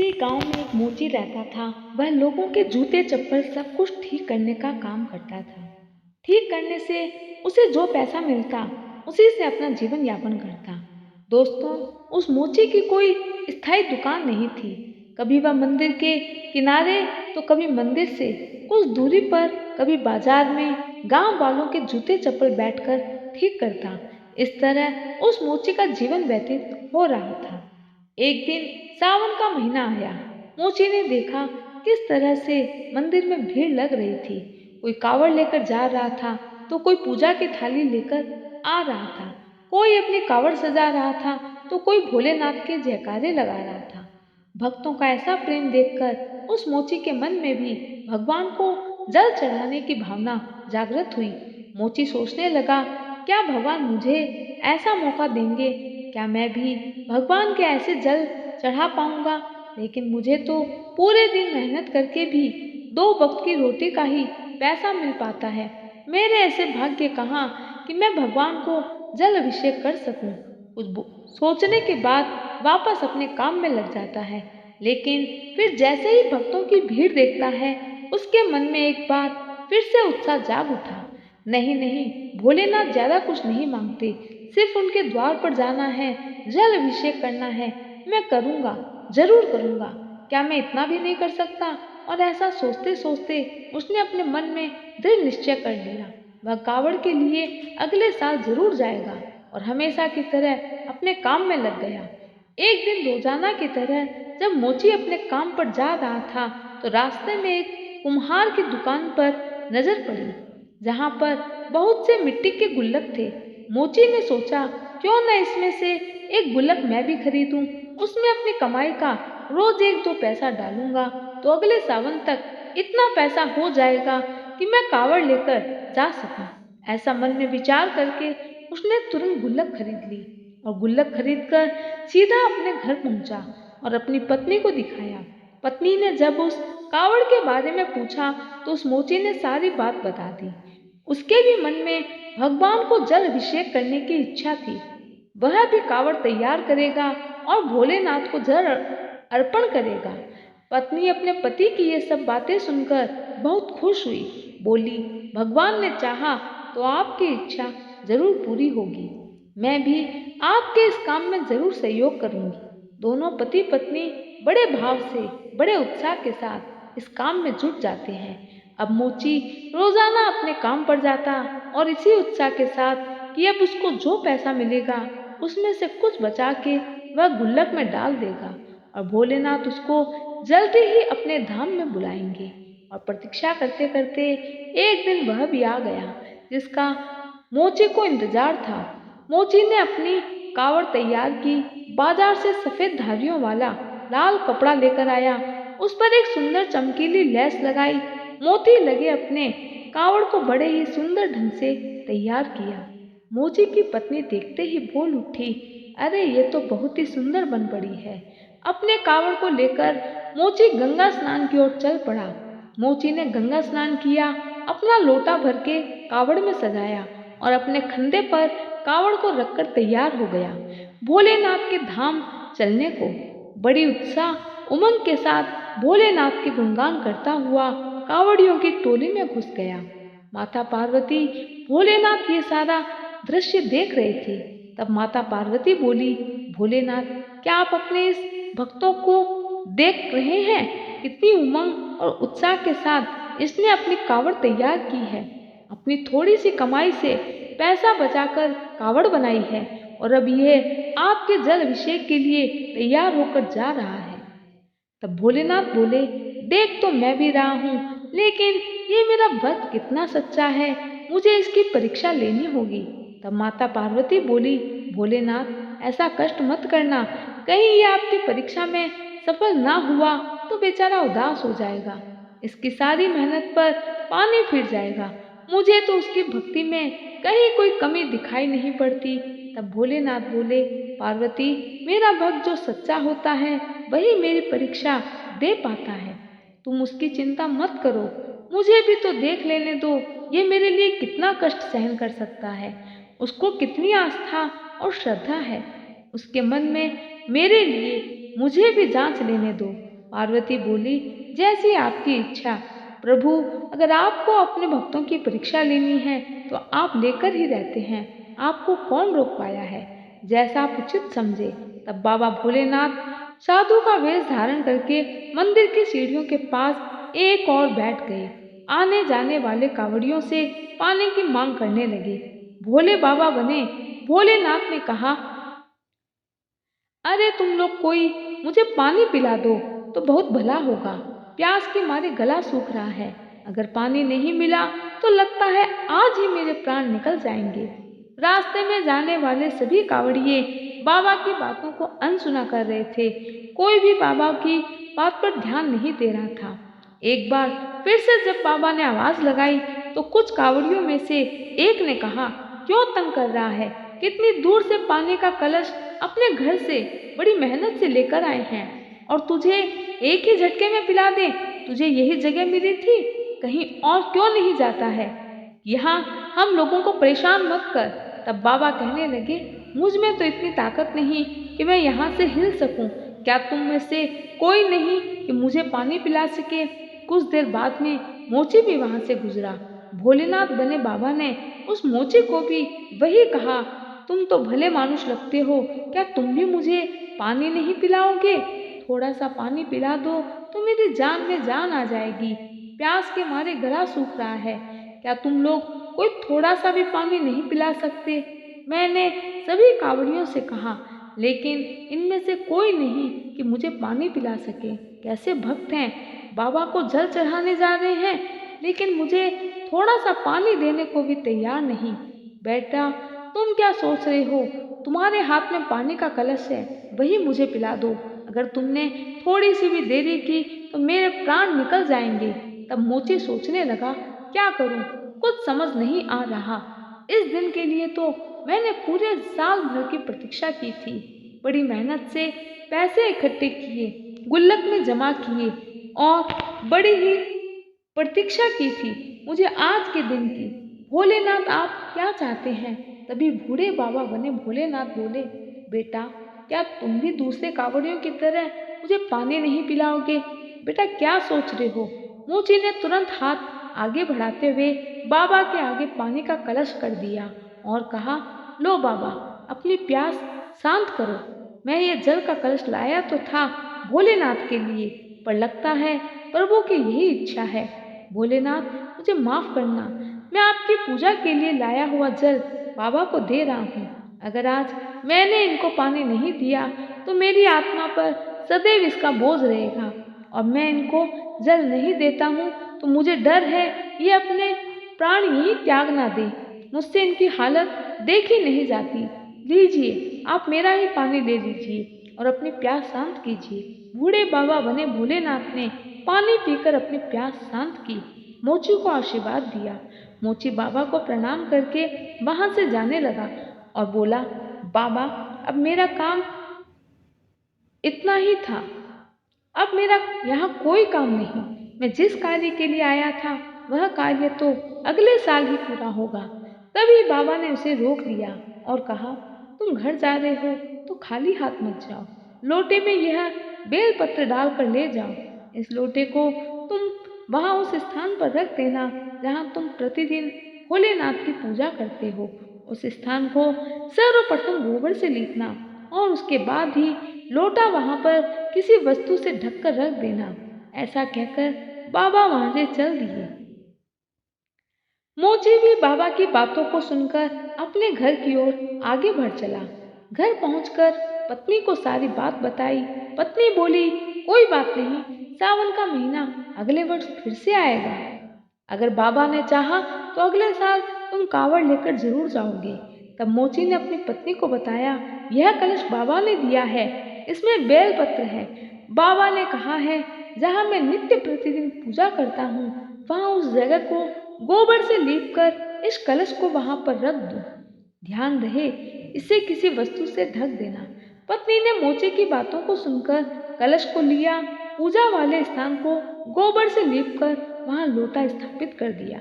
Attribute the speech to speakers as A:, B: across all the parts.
A: एक गांव में एक मोची रहता था। वह लोगों के जूते चप्पल सब कुछ ठीक करने का काम करता था। ठीक करने से उसे जो पैसा मिलता उसी से अपना जीवन यापन करता। दोस्तों, उस मोची की कोई स्थायी दुकान नहीं थी। कभी वह मंदिर के किनारे तो कभी मंदिर से कुछ दूरी पर, कभी बाजार में गांव वालों के जूते चप्पल बैठकर ठीक करता। इस तरह उस मोची का जीवन व्यतीत हो रहा था। एक दिन सावन का महीना आया। मोची ने देखा किस तरह से मंदिर में भीड़ लग रही थी। कोई कावड़ लेकर जा रहा था तो कोई पूजा की थाली लेकर आ रहा था। कोई अपनी कावड़ सजा रहा था तो कोई भोलेनाथ के जयकारे लगा रहा था। भक्तों का ऐसा प्रेम देखकर उस मोची के मन में भी भगवान को जल चढ़ाने की भावना जागृत हुई। मोची सोचने लगा, क्या भगवान मुझे ऐसा मौका देंगे? क्या मैं भी भगवान के ऐसे जल चढ़ा पाऊंगा? लेकिन मुझे तो पूरे दिन मेहनत करके भी 2 वक्त की रोटी का ही पैसा मिल पाता है। मेरे ऐसे भाग्य कहाँ कि मैं भगवान को जल अभिषेक कर सकूं। सोचने के बाद वापस अपने काम में लग जाता है। लेकिन फिर जैसे ही भक्तों की भीड़ देखता है, उसके मन में एक बार फिर से उत्साह जाग उठा। नहीं नहीं, भोलेनाथ ज्यादा कुछ नहीं मांगते, सिर्फ उनके द्वार पर जाना है, जल अभिषेक करना है। मैं करूंगा, जरूर करूंगा। क्या मैं इतना भी नहीं कर सकता? और ऐसा सोचते सोचते उसने अपने मन में दृढ़ निश्चय कर लिया। वह कावड़ के लिए अगले साल जरूर जाएगा और हमेशा की तरह अपने काम में लग गया। एक दिन रोजाना की तरह जब मोची अपने काम पर जा रहा था तो रास्ते में एक कुम्हार की दुकान पर नजर पड़ी, जहां पर बहुत से मिट्टी के गुल्लक थे। मोची ने सोचा, क्यों न इसमें से एक गुल्लक मैं भी खरीदूं। उसमें अपनी कमाई का रोज 1-2 पैसा डालूंगा तो अगले सावन तक इतना पैसा हो जाएगा कि मैं कावड़ लेकर जा सकूं। ऐसा मन में विचार करके उसने तुरंत गुल्लक खरीद ली और गुल्लक खरीदकर सीधा अपने घर पहुंचा और अपनी पत्नी को दिखाया। पत्नी ने जब उस कावड़ के बारे में पूछा तो उस मोची ने सारी बात बता दी। उसके भी मन में भगवान को जल अभिषेक करने की इच्छा थी। वह भी कावड़ तैयार करेगा और भोलेनाथ को जल अर्पण करेगा। पत्नी अपने पति की ये सब बातें सुनकर बहुत खुश हुई। बोली, भगवान ने चाहा तो आपकी इच्छा जरूर पूरी होगी। मैं भी आपके इस काम में जरूर सहयोग करूंगी। दोनों पति पत्नी बड़े भाव से, बड़े उत्साह के साथ इस काम में जुट जाते हैं। अब मोची रोजाना अपने काम पर जाता और इसी उत्साह के साथ कि अब उसको जो पैसा मिलेगा उसमें से कुछ बचा के वह गुल्लक में डाल देगा और भोलेनाथ उसको जल्दी ही अपने धाम में बुलाएंगे। और प्रतीक्षा करते करते एक दिन वह भी आ गया जिसका मोची को इंतजार था। मोची ने अपनी कावड़ तैयार की, बाजार से सफेद धारियों वाला लाल कपड़ा लेकर आया। उस पर एक सुंदर चमकीली लेस लगाई, मोती लगे अपने कावड़ को बड़े ही सुंदर ढंग से तैयार किया। मोची की पत्नी देखते ही बोल उठी, अरे ये तो बहुत ही सुंदर बन पड़ी है। अपने कावड़ को लेकर मोची गंगा स्नान की ओर चल पड़ा। मोची ने गंगा स्नान किया, अपना लोटा भर के कावड़ में सजाया और अपने कंधे पर कावड़ को रखकर तैयार हो गया भोलेनाथ के धाम चलने को। बड़ी उत्साह उमंग के साथ भोलेनाथ के गुणगान करता हुआ कावड़ियों की टोली में घुस गया। माता पार्वती भोलेनाथ ये सारा दृश्य देख रहे थे। तब माता पार्वती बोली, भोलेनाथ, क्या आप अपने इस भक्तों को देख रहे हैं? कितनी उमंग और उत्साह के साथ इसने अपनी कावड़ तैयार की है। अपनी थोड़ी सी कमाई से पैसा बचाकर कावड़ बनाई है और अब यह आपके जल अभिषेक के लिए तैयार होकर जा रहा है। तब भोलेनाथ बोले, देख तो मैं भी रहा हूँ, लेकिन ये मेरा भक्त कितना सच्चा है, मुझे इसकी परीक्षा लेनी होगी। तब माता पार्वती बोली, भोलेनाथ, ऐसा कष्ट मत करना, कहीं ये आपकी परीक्षा में सफल ना हुआ तो बेचारा उदास हो जाएगा, इसकी सारी मेहनत पर पानी फिर जाएगा। मुझे तो उसकी भक्ति में कहीं कोई कमी दिखाई नहीं पड़ती। तब भोलेनाथ बोले, पार्वती, मेरा भक्त जो सच्चा होता है वही मेरी परीक्षा दे पाता है। तुम उसकी चिंता मत करो, मुझे भी तो देख लेने दो, ये मेरे लिए कितना कष्ट सहन कर सकता है। उसको कितनी आस्था और श्रद्धा है उसके मन में मेरे लिए, मुझे भी जांच लेने दो। पार्वती बोली, जैसी आपकी इच्छा। प्रभु, अगर आपको अपने भक्तों की परीक्षा लेनी है तो आप लेकर ही रहते हैं, आपको कौन रोक पाया है? जैसा आप उचित समझे। तब बाबा भोलेनाथ साधु का वेश धारण करके मंदिर की सीढ़ियों के पास एक और बैठ गए। आने जाने वाले कावड़ियों से पानी की मांग करने लगे। भोले बाबा बने। भोलेनाथ ने कहा, अरे तुम लोग कोई मुझे पानी पिला दो तो बहुत भला होगा। प्यास के मारे गला सूख रहा है। अगर पानी नहीं मिला तो लगता है आज ही मेरे प्राण निकल जाएंगे। रास्ते में जाने वाले सभी कावड़िए बाबा की बातों को अनसुना कर रहे थे। कोई भी बाबा की बात पर ध्यान नहीं दे रहा था। एक बार फिर से जब बाबा ने आवाज लगाई तो कुछ कावड़ियों में से एक ने कहा, क्यों तंग कर रहा है? कितनी दूर से पानी का कलश अपने घर से बड़ी मेहनत से लेकर आए हैं और तुझे एक ही झटके में पिला दे। तुझे यही जगह मिली थी, कहीं और क्यों नहीं जाता है? यहाँ हम लोगों को परेशान मत कर। तब बाबा कहने लगे, मुझ में तो इतनी ताकत नहीं कि मैं यहाँ से हिल सकूं। क्या तुम में से कोई नहीं कि मुझे पानी पिला सके? कुछ देर बाद में मोची भी वहां से गुजरा। भोलेनाथ बने बाबा ने उस मोची को भी वही कहा, तुम तो भले मानुष लगते हो, क्या तुम भी मुझे पानी नहीं पिलाओगे? थोड़ा सा पानी पिला दो तो मेरी जान में जान आ जाएगी। प्यास के मारे गला सूख रहा है। क्या तुम लोग कोई थोड़ा सा भी पानी नहीं पिला सकते? मैंने सभी कावड़ियों से कहा, लेकिन इनमें से कोई नहीं कि मुझे पानी पिला सके। कैसे भक्त हैं, बाबा को जल चढ़ाने जा रहे हैं, लेकिन मुझे थोड़ा सा पानी देने को भी तैयार नहीं। बेटा, तुम क्या सोच रहे हो? तुम्हारे हाथ में पानी का कलश है, वही मुझे पिला दो। अगर तुमने थोड़ी सी भी देरी की तो मेरे प्राण निकल जाएंगे। तब मोची सोचने लगा, क्या करूं? कुछ समझ नहीं आ रहा। इस दिन के लिए तो मैंने पूरे साल भर की प्रतीक्षा की थी। बड़ी मेहनत से पैसे इकट्ठे किए, गुल्लक में जमा किए और बड़ी ही प्रतीक्षा की थी मुझे आज के दिन की। भोलेनाथ, आप क्या चाहते हैं? तभी बूढ़े बाबा बने भोलेनाथ बोले, बेटा, क्या तुम भी दूसरे कावड़ियों की तरह मुझे पानी नहीं पिलाओगे? बेटा, क्या सोच रहे हो? मोची ने तुरंत हाथ आगे बढ़ाते हुए बाबा के आगे पानी का कलश कर दिया और कहा, लो बाबा, अपनी प्यास शांत करो। मैं ये जल का कलश लाया तो था भोलेनाथ के लिए, पर लगता है प्रभु की यही इच्छा है। भोलेनाथ, मुझे माफ करना। मैं आपकी पूजा के लिए लाया हुआ जल बाबा को दे रहा हूँ। अगर आज मैंने इनको पानी नहीं दिया तो मेरी आत्मा पर सदैव इसका बोझ रहेगा, और मैं इनको जल नहीं देता हूँ तो मुझे डर है ये अपने प्राण यही त्याग ना दे। मुझसे इनकी हालत देखी नहीं जाती। लीजिए, आप मेरा ही पानी ले लीजिए और अपनी प्यास शांत कीजिए। बूढ़े बाबा बने भोलेनाथ ने पानी पीकर अपनी प्यास शांत की, मोची को आशीर्वाद दिया। मोची बाबा को प्रणाम करके वहां से जाने लगा और बोला, बाबा, अब मेरा काम इतना ही था। अब मेरा यहाँ कोई काम नहीं। मैं जिस कार्य के लिए आया था वह कार्य तो अगले साल ही पूरा होगा। तभी बाबा ने उसे रोक लिया और कहा, तुम घर जा रहे हो तो खाली हाथ मत जाओ। लोटे में यह बेलपत्र डालकर ले जाओ। इस लोटे को तुम वहां उस स्थान पर रख देना जहां तुम प्रतिदिन भोलेनाथ की पूजा करते हो। उस स्थान को सर्वप्रथम गोबर से लीपना और उसके बाद ही लोटा वहां पर किसी वस्तु से ढककर रख देना। ऐसा कहकर बाबा वहां से चल दिए। मोची भी बाबा की बातों को सुनकर अपने घर की ओर आगे बढ़ चला। घर पहुंचकर पत्नी को सारी बात बताई। पत्नी बोली, कोई बात नहीं, सावन का महीना अगले वर्ष फिर से आएगा। अगर बाबा ने चाहा तो अगले साल तुम कावड़ लेकर जरूर जाओगे। तब मोची ने अपनी पत्नी को बताया, यह कलश बाबा ने दिया है, इसमें बेलपत्र है। बाबा ने कहा है, जहाँ मैं नित्य प्रतिदिन पूजा करता हूँ वहाँ उस जगह को गोबर से लीप कर इस कलश को वहां पर रख दो। ध्यान रहे, इसे किसी वस्तु से ढक देना। पत्नी ने मोचे की बातों को सुनकर कलश को लिया, पूजा वाले स्थान को गोबर से लीप कर वहां लोटा स्थापित कर दिया।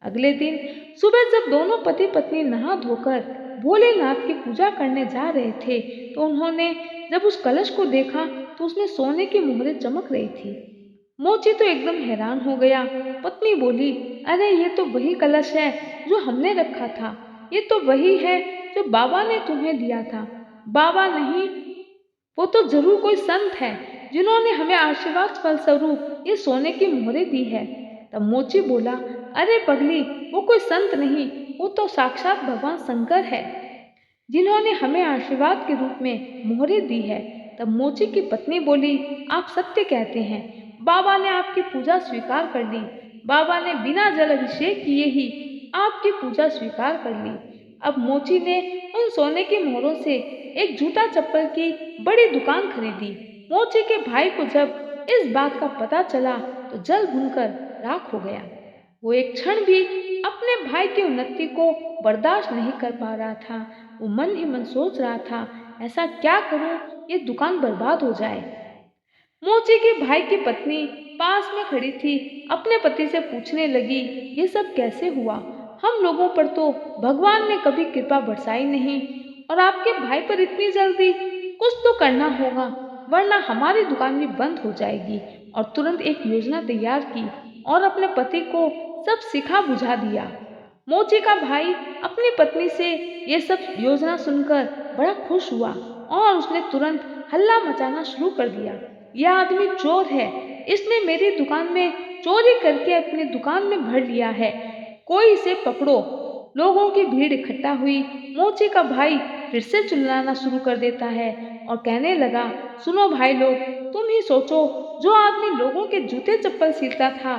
A: अगले दिन सुबह जब दोनों पति पत्नी नहा धोकर भोलेनाथ की पूजा करने जा रहे थे तो उन्होंने जब उस कलश को देखा तो उसमें सोने की मोहरें चमक रही थी। मोची तो एकदम हैरान हो गया। पत्नी बोली, अरे ये तो वही कलश है जो हमने रखा था। ये तो वही है जो बाबा ने तुम्हें दिया था। बाबा नहीं, वो तो जरूर कोई संत है जिन्होंने हमें आशीर्वाद फल स्वरूप ये सोने की मोहरें दी है। तब मोची बोला, अरे पगली, वो कोई संत नहीं, वो तो साक्षात भगवान शंकर है जिन्होंने हमें आशीर्वाद के रूप में मोहरें दी है। तब मोची की पत्नी बोली, आप सत्य कहते हैं, बाबा ने आपकी पूजा स्वीकार कर ली। बाबा ने बिना जल अभिषेक किए ही आपकी पूजा स्वीकार कर ली। अब मोची ने उन सोने की मोहरों से एक जूता चप्पल की बड़ी दुकान खरीदी। मोची के भाई को जब इस बात का पता चला तो जल भुनकर राख हो गया। वो एक क्षण भी अपने भाई की उन्नति को बर्दाश्त नहीं कर पा रहा था। वो मन ही मन सोच रहा था, ऐसा क्या करूं ये दुकान बर्बाद हो जाए। मोची के भाई की पत्नी पास में खड़ी थी, अपने पति से पूछने लगी, ये सब कैसे हुआ? हम लोगों पर तो भगवान ने कभी कृपा बरसाई नहीं, और आपके भाई पर इतनी जल्दी? कुछ तो करना होगा, वरना हमारी दुकान भी बंद हो जाएगी। और तुरंत एक योजना तैयार की और अपने पति को सब सिखा बुझा दिया। मोची का भाई अपनी पत्नी से ये सब योजना सुनकर बड़ा खुश हुआ और उसने तुरंत हल्ला मचाना शुरू कर दिया। यह आदमी चोर है, इसने मेरी दुकान में चोरी करके अपनी दुकान में भर लिया है, कोई इसे पकड़ो। लोगों की भीड़ इकट्ठा हुई। मोची का भाई फिर से चिल्लाना शुरू कर देता है और कहने लगा, सुनो भाई लोग, तुम ही सोचो, जो आदमी लोगों के जूते चप्पल सीलता था,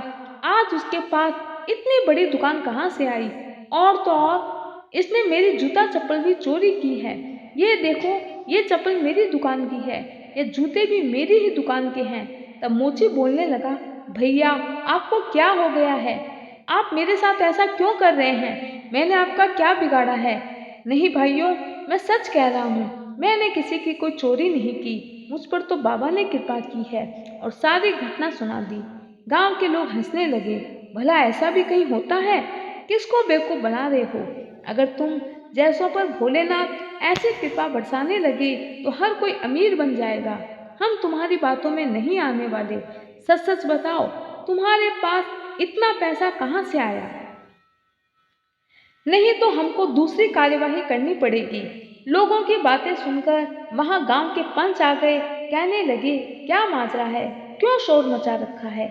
A: आज उसके पास इतनी बड़ी दुकान कहाँ से आई? और तो और इसने मेरी जूता चप्पल भी चोरी की है। ये देखो, ये चप्पल मेरी दुकान की है, ये जूते भी मेरी ही दुकान के हैं। तब मोची बोलने लगा, भैया, आपको क्या हो गया है? आप मेरे साथ ऐसा क्यों कर रहे हैं? मैंने आपका क्या बिगाड़ा है? नहीं भाइयों, मैं सच कह रहा हूँ, मैंने किसी की कोई चोरी नहीं की। मुझ पर तो बाबा ने कृपा की है। और सारी घटना सुना दी। गांव के लोग हंसने लगे। भला ऐसा भी कहीं होता है? किसको बेवकूफ बना रहे हो? अगर तुम जैसों पर भोलेनाथ ऐसी कृपा बरसाने लगे तो हर कोई अमीर बन जाएगा। हम तुम्हारी बातों में नहीं आने वाले। सच सच बताओ, तुम्हारे पास इतना पैसा कहाँ से आया? नहीं तो हमको दूसरी कार्यवाही करनी पड़ेगी। लोगों की बातें सुनकर वहां गांव के पंच आ गए। कहने लगे, क्या माजरा है, क्यों शोर मचा रखा है?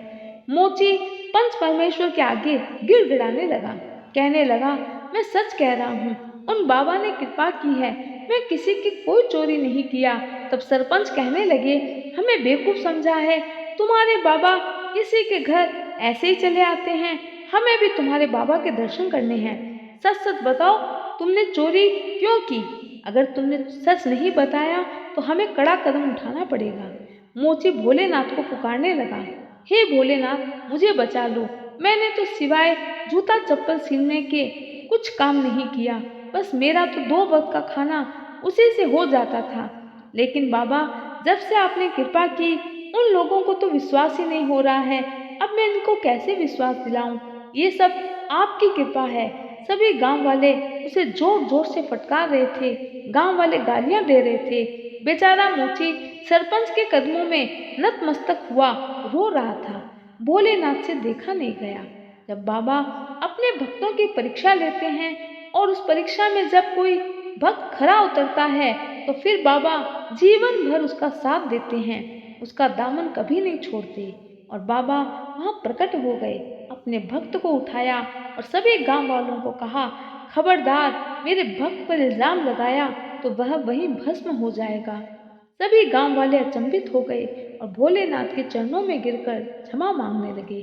A: मोची पंच परमेश्वर के आगे गिड़गिड़ाने लगा। कहने लगा, मैं सच कह रहा हूँ, उन बाबा ने कृपा की है, मैं किसी की कोई चोरी नहीं किया। तब सरपंच कहने लगे, हमें बेवकूफ समझा है, तुम्हारे बाबा किसी के घर ऐसे ही चले आते हैं, हमें भी तुम्हारे बाबा के दर्शन करने हैं। सच सच बताओ, तुमने चोरी क्यों की? अगर तुमने सच नहीं बताया तो हमें कड़ा कदम उठाना पड़ेगा। मोची भोलेनाथ को पुकारने लगा, हे भोलेनाथ, मुझे बचा लो। मैंने तो सिवाय जूता चप्पल सीलने के कुछ काम नहीं किया। बस मेरा तो 2 वक्त का खाना उसी से हो जाता था। लेकिन बाबा, जब से आपने कृपा की, उन लोगों को तो विश्वास ही नहीं हो रहा है। अब मैं इनको कैसे विश्वास दिलाऊं? ये सब आपकी कृपा है। सभी गांव वाले उसे जोर जोर से फटकार रहे थे। गांव वाले गालियां दे रहे थे। बेचारा मोची सरपंच के कदमों में नतमस्तक हुआ रो रहा था। भोलेनाथ से देखा नहीं गया। जब बाबा अपने भक्तों की परीक्षा लेते हैं और उस परीक्षा में जब कोई भक्त खरा उतरता है तो फिर बाबा जीवन भर उसका साथ देते हैं, उसका दामन कभी नहीं छोड़ते। और बाबा वहां प्रकट हो गए, अपने भक्त को उठाया और सभी गांव वालों को कहा, खबरदार, मेरे भक्त पर इल्जाम लगाया तो वह वहीं भस्म हो जाएगा। सभी गांव वाले अचंभित हो गए और भोलेनाथ के चरणों में गिरकर क्षमा मांगने लगे।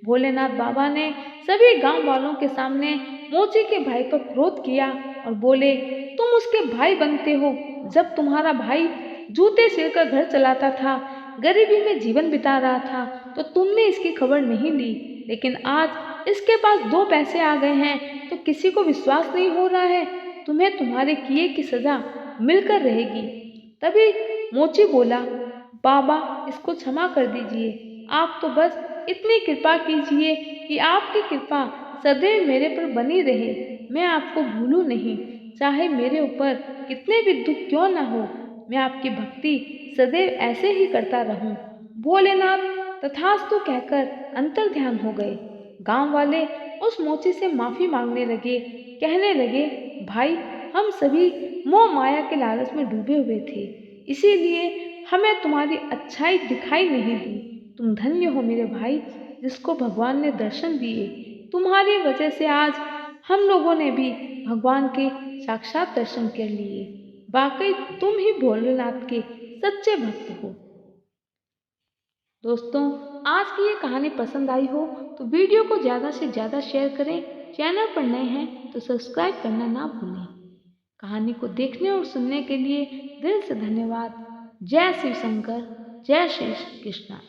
A: भोलेनाथ बाबा ने सभी गांव वालों के सामने मोची के भाई पर क्रोध किया और बोले, तुम उसके भाई बनते हो। जब तुम्हारा भाई जूते सिलकर घर चलाता था, गरीबी में जीवन बिता रहा था, तो तुमने इसकी खबर नहीं ली। लेकिन आज इसके पास 2 पैसे आ गए हैं तो किसी को विश्वास नहीं हो रहा है। तुम्हें तुम्हारे किए की सजा मिलकर रहेगी। तभी मोची बोला, बाबा, इसको क्षमा कर दीजिए। आप तो बस इतनी कृपा कीजिए कि आपकी कृपा सदैव मेरे पर बनी रहे। मैं आपको भूलूं नहीं, चाहे मेरे ऊपर कितने भी दुख क्यों न हो। मैं आपकी भक्ति सदैव ऐसे ही करता रहूं। भोलेनाथ तथास्तु कहकर अंतर ध्यान हो गए। गांव वाले उस मोची से माफी मांगने लगे, कहने लगे, भाई हम सभी मोह माया के लालच में डूबे हुए थे, इसीलिए हमें तुम्हारी अच्छाई दिखाई नहीं दी। तुम धन्य हो मेरे भाई, जिसको भगवान ने दर्शन दिए। तुम्हारी वजह से आज हम लोगों ने भी भगवान के साक्षात दर्शन कर लिए। वाकई तुम ही भोलेनाथ के सच्चे भक्त हो। दोस्तों, आज की ये कहानी पसंद आई हो तो वीडियो को ज़्यादा से ज़्यादा शेयर करें। चैनल पर नए हैं तो सब्सक्राइब करना ना भूलें। कहानी को देखने और सुनने के लिए दिल से धन्यवाद। जय शिव शंकर, जय श्री कृष्णा।